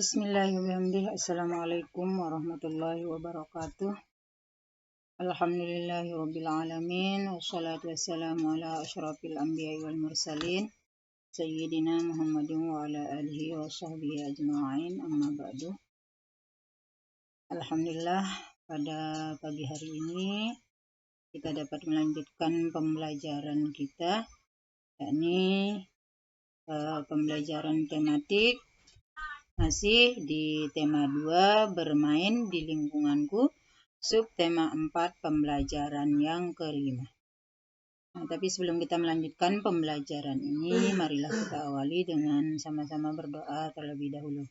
Bismillahirrahmanirrahim. Assalamualaikum warahmatullahi wabarakatuh. Alhamdulillahirabbil alamin wassalatu wassalamu ala asyrafil anbiya'i wal mursalin sayyidina Muhammadin wa ala alihi wa sahbihi ajma'in, amma ba'du. Alhamdulillah, pada pagi hari ini kita dapat melanjutkan pembelajaran kita, yakni pembelajaran tematik masih di tema 2 bermain di lingkunganku, subtema 4 pembelajaran yang kelima. Nah, tapi sebelum kita melanjutkan pembelajaran ini, marilah kita awali dengan sama-sama berdoa terlebih dahulu.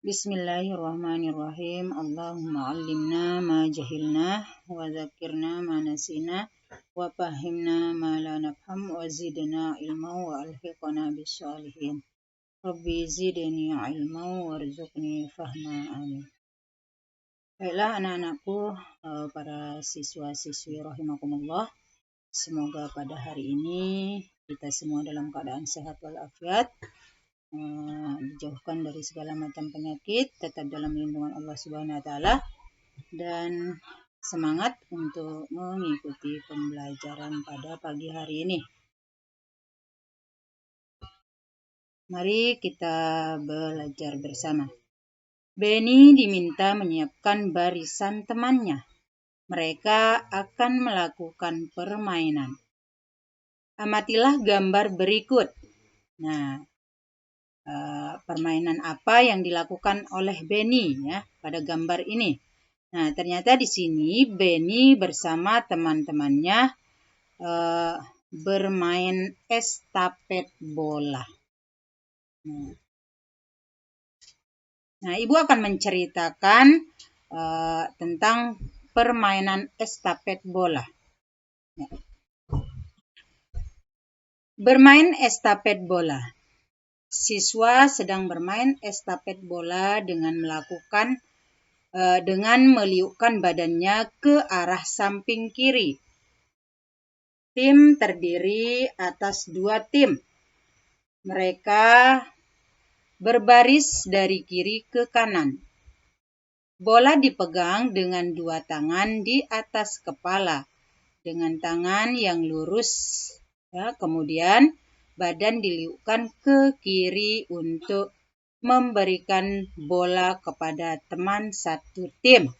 Bismillahirrahmanirrahim. Allahumma 'allimna ma jahilna wa dzakirna ma nasina wa fahimna ma la nafham wa zidna ilma wa alhiqna bis sholihin. Rabbi zidni ilma warzuqni fahma, amin. Baiklah anak-anakku, para siswa-siswi rahimakumullah, semoga pada hari ini kita semua dalam keadaan sehat walafiat, dijauhkan dari segala macam penyakit, tetap dalam lindungan Allah Subhanahu wa taala, dan semangat untuk mengikuti pembelajaran pada pagi hari ini. Mari kita belajar bersama. Benny diminta menyiapkan barisan temannya. Mereka akan melakukan permainan. Amatilah gambar berikut. Nah, permainan apa yang dilakukan oleh Benny ya pada gambar ini? Nah, ternyata di sini Benny bersama teman-temannya bermain estafet bola. Nah, Ibu akan menceritakan tentang permainan estafet bola. Ya. Bermain estafet bola. Siswa sedang bermain estafet bola dengan meliukkan badannya ke arah samping kiri. Tim terdiri atas 2 tim. Mereka berbaris dari kiri ke kanan. Bola dipegang dengan 2 tangan di atas kepala, dengan tangan yang lurus. Ya, kemudian badan diliukkan ke kiri untuk memberikan bola kepada teman satu tim.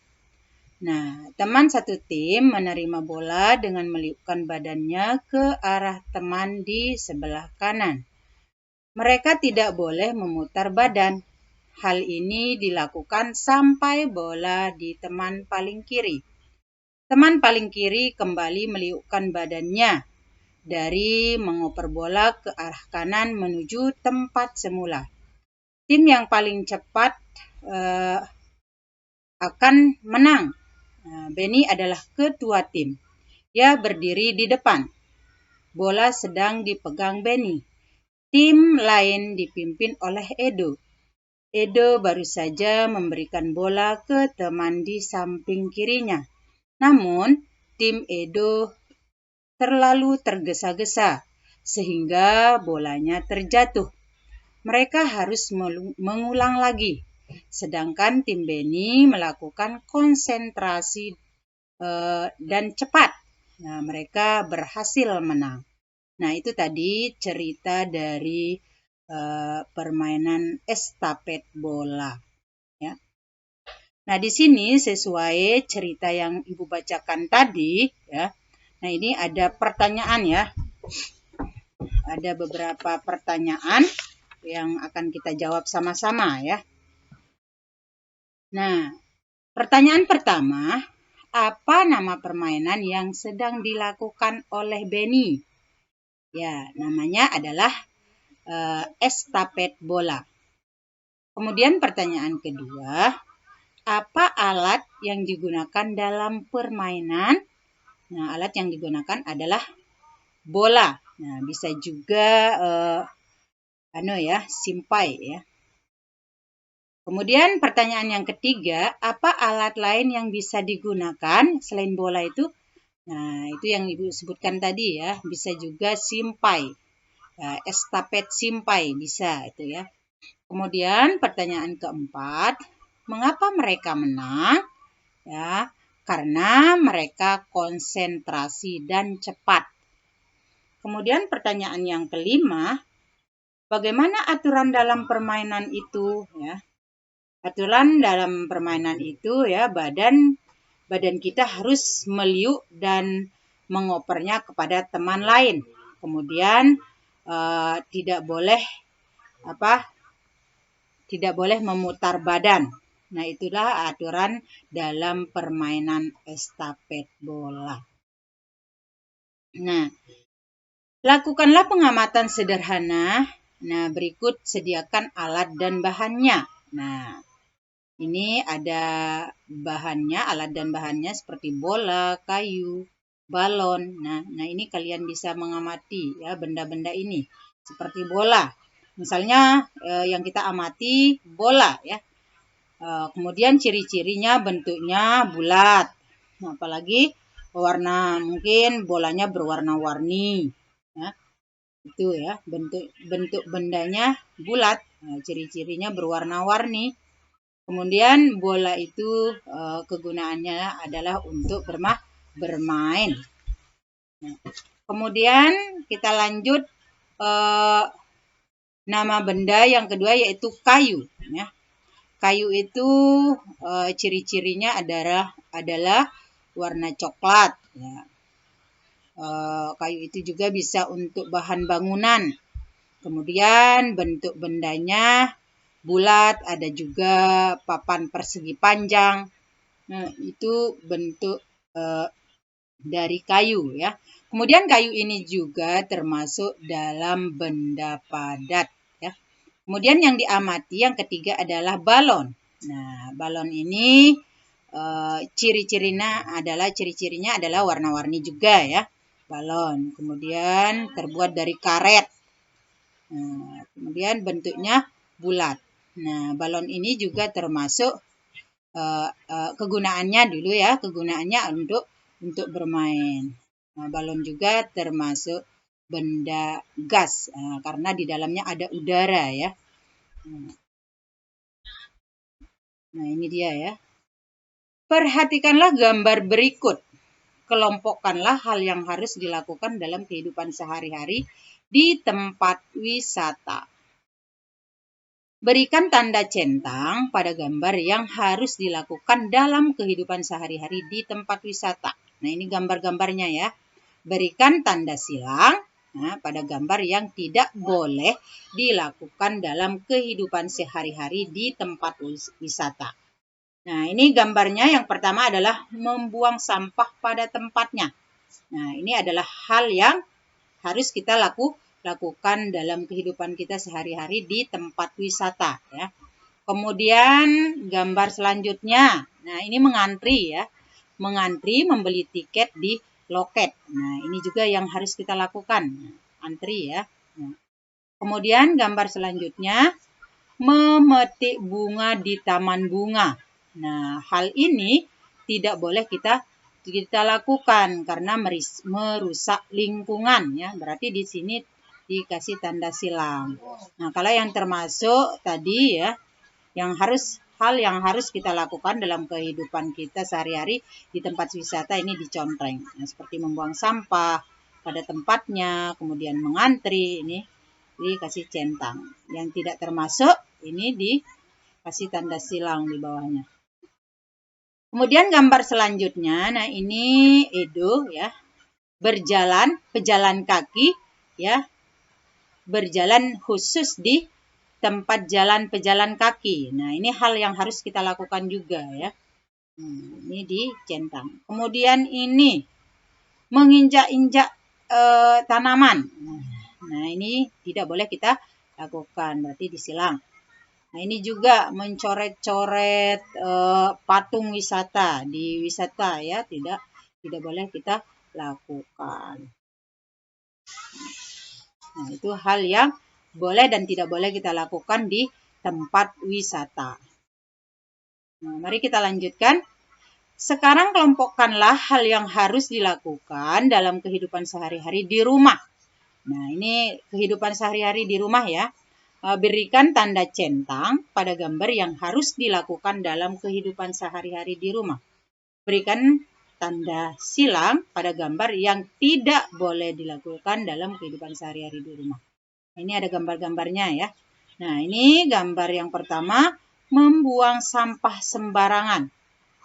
Nah, teman satu tim menerima bola dengan meliukkan badannya ke arah teman di sebelah kanan. Mereka tidak boleh memutar badan. Hal ini dilakukan sampai bola di teman paling kiri. Teman paling kiri kembali meliukkan badannya dari mengoper bola ke arah kanan menuju tempat semula. Tim yang paling cepat akan menang. Benny adalah ketua tim. Ia berdiri di depan. Bola sedang dipegang Benny. Tim lain dipimpin oleh Edo. Edo baru saja memberikan bola ke teman di samping kirinya. Namun, tim Edo terlalu tergesa-gesa sehingga bolanya terjatuh. Mereka harus mengulang lagi. Sedangkan tim Benny melakukan konsentrasi dan cepat. Nah, mereka berhasil menang. Nah, itu tadi cerita dari permainan estafet bola. Ya. Nah, di sini sesuai cerita yang Ibu bacakan tadi, ya. Nah, ini ada pertanyaan ya. Ada beberapa pertanyaan yang akan kita jawab sama-sama ya. Nah, pertanyaan pertama, apa nama permainan yang sedang dilakukan oleh Benny? Ya, namanya adalah estafet bola. Kemudian pertanyaan kedua, apa alat yang digunakan dalam permainan? Nah, alat yang digunakan adalah bola. Nah, bisa juga simpai ya. Kemudian pertanyaan yang ketiga, apa alat lain yang bisa digunakan selain bola itu? Nah, itu yang Ibu sebutkan tadi ya, bisa juga simpai. Estafet simpai bisa itu ya. Kemudian pertanyaan keempat, mengapa mereka menang? Ya, karena mereka konsentrasi dan cepat. Kemudian pertanyaan yang kelima, bagaimana aturan dalam permainan itu? Ya, aturan dalam permainan itu ya badan kita harus meliuk dan mengopernya kepada teman lain. Kemudian tidak boleh memutar badan. Nah, itulah aturan dalam permainan estafet bola. Nah, lakukanlah pengamatan sederhana. Nah, berikut sediakan alat dan bahannya. Nah, ini ada bahannya, alat dan bahannya seperti bola, kayu, balon. Nah, ini kalian bisa mengamati ya benda-benda ini seperti bola. Misalnya yang kita amati bola ya. Kemudian ciri-cirinya bentuknya bulat. Nah, apalagi warna, mungkin bolanya berwarna-warni. Ya. Itu ya, bentuk bendanya bulat. Nah, ciri-cirinya berwarna-warni. Kemudian bola itu kegunaannya adalah untuk bermain. Nah, kemudian kita lanjut nama benda yang kedua yaitu kayu. Ya. Kayu itu ciri-cirinya adalah warna coklat. Ya. Kayu itu juga bisa untuk bahan bangunan. Kemudian bentuk bendanya bulat, ada juga papan persegi panjang. Nah, itu bentuk dari kayu ya. Kemudian kayu ini juga termasuk dalam benda padat ya. Kemudian yang diamati yang ketiga adalah balon. Nah, balon ini ciri-cirinya adalah warna-warni juga ya. Balon. Kemudian terbuat dari karet. Nah, kemudian bentuknya bulat. Nah, balon ini juga termasuk kegunaannya dulu ya, kegunaannya untuk bermain. Nah, balon juga termasuk benda gas karena di dalamnya ada udara ya. Nah, ini dia ya. Perhatikanlah gambar berikut. Kelompokkanlah hal yang harus dilakukan dalam kehidupan sehari-hari di tempat wisata. Berikan tanda centang pada gambar yang harus dilakukan dalam kehidupan sehari-hari di tempat wisata. Nah, ini gambar-gambarnya ya. Berikan tanda silang pada gambar yang tidak boleh dilakukan dalam kehidupan sehari-hari di tempat wisata. Nah, ini gambarnya yang pertama adalah membuang sampah pada tempatnya. Nah, ini adalah hal yang harus kita lakukan dalam kehidupan kita sehari-hari di tempat wisata ya. Kemudian gambar selanjutnya, nah ini mengantri ya, mengantri membeli tiket di loket. Nah, ini juga yang harus kita lakukan, antri ya. Nah, kemudian gambar selanjutnya memetik bunga di taman bunga. Nah, hal ini tidak boleh kita lakukan karena merusak lingkungan ya. Berarti di sini dikasih tanda silang. Nah, kalau yang termasuk tadi ya, hal yang harus kita lakukan dalam kehidupan kita sehari-hari di tempat wisata ini dicontreng. Nah, seperti membuang sampah pada tempatnya, kemudian mengantri, ini dikasih centang. Yang tidak termasuk ini dikasih tanda silang di bawahnya. Kemudian gambar selanjutnya, nah ini Edo ya, pejalan kaki ya, berjalan khusus di tempat jalan pejalan kaki. Nah, ini hal yang harus kita lakukan juga ya. Ini dicentang. Kemudian ini menginjak-injak tanaman. Nah, ini tidak boleh kita lakukan, berarti disilang. Nah, ini juga mencoret-coret patung wisata di wisata ya, tidak boleh kita lakukan. Nah, itu hal yang boleh dan tidak boleh kita lakukan di tempat wisata. Nah, mari kita lanjutkan. Sekarang kelompokkanlah hal yang harus dilakukan dalam kehidupan sehari-hari di rumah. Nah, ini kehidupan sehari-hari di rumah ya. Berikan tanda centang pada gambar yang harus dilakukan dalam kehidupan sehari-hari di rumah. Berikan tanda silang pada gambar yang tidak boleh dilakukan dalam kehidupan sehari-hari di rumah. Ini ada gambar-gambarnya ya. Nah, ini gambar yang pertama, membuang sampah sembarangan.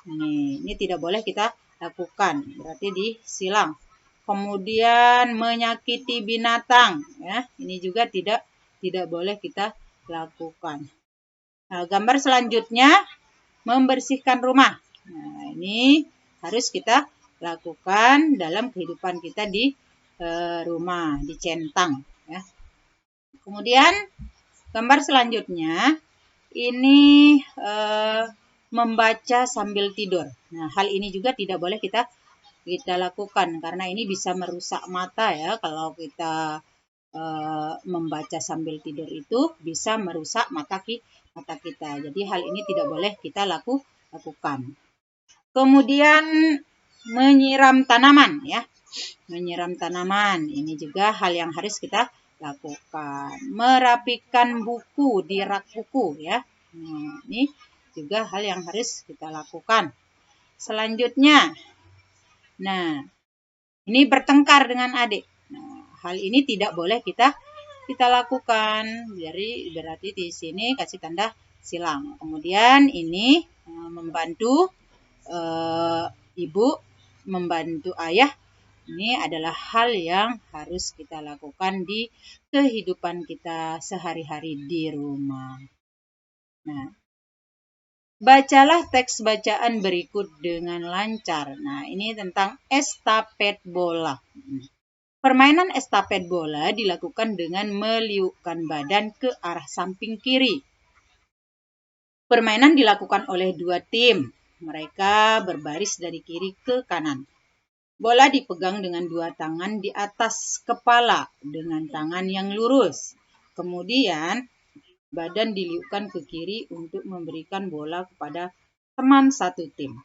Ini tidak boleh kita lakukan, berarti disilang. Kemudian menyakiti binatang, ya. Ini juga tidak boleh kita lakukan. Nah, gambar selanjutnya membersihkan rumah. Nah, ini harus kita lakukan dalam kehidupan kita di rumah, dicentang, ya. Kemudian gambar selanjutnya ini membaca sambil tidur. Nah, hal ini juga tidak boleh kita lakukan karena ini bisa merusak mata ya. Kalau kita membaca sambil tidur itu bisa merusak mata kita. Jadi hal ini tidak boleh kita lakukan. Kemudian menyiram tanaman ya. Menyiram tanaman ini juga hal yang harus kita lakukan. Merapikan buku di rak buku ya. Nah, ini juga hal yang harus kita lakukan. Selanjutnya, nah ini bertengkar dengan adik. Nah, hal ini tidak boleh kita lakukan. Jadi berarti di sini kasih tanda silang. Kemudian ini membantu ibu, membantu ayah. Ini adalah hal yang harus kita lakukan di kehidupan kita sehari-hari di rumah. Nah, bacalah teks bacaan berikut dengan lancar. Nah, ini tentang estafet bola. Permainan estafet bola dilakukan dengan meliukkan badan ke arah samping kiri. Permainan dilakukan oleh dua tim. Mereka berbaris dari kiri ke kanan. Bola dipegang dengan dua tangan di atas kepala dengan tangan yang lurus. Kemudian badan diliukkan ke kiri untuk memberikan bola kepada teman satu tim.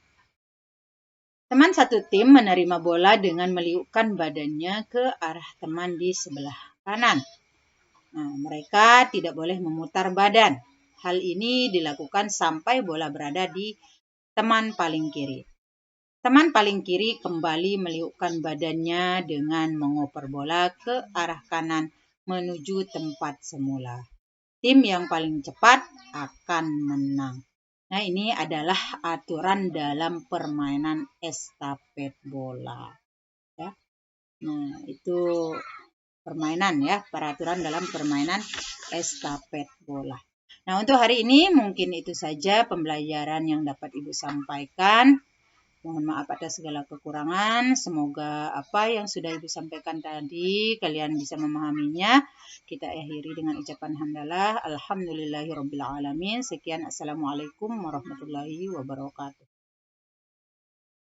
Teman satu tim menerima bola dengan meliukkan badannya ke arah teman di sebelah kanan. Nah, mereka tidak boleh memutar badan. Hal ini dilakukan sampai bola berada di teman paling kiri. Teman paling kiri kembali meliukkan badannya dengan mengoper bola ke arah kanan menuju tempat semula. Tim yang paling cepat akan menang. Nah, ini adalah aturan dalam permainan estafet bola. Ya. Nah, itu permainan ya, peraturan dalam permainan estafet bola. Nah, untuk hari ini mungkin itu saja pembelajaran yang dapat Ibu sampaikan. Mohon maaf atas segala kekurangan. Semoga apa yang sudah Ibu sampaikan tadi kalian bisa memahaminya. Kita akhiri dengan ucapan hamdalah. Alhamdulillahirabbil alamin. Sekian, assalamualaikum warahmatullahi wabarakatuh.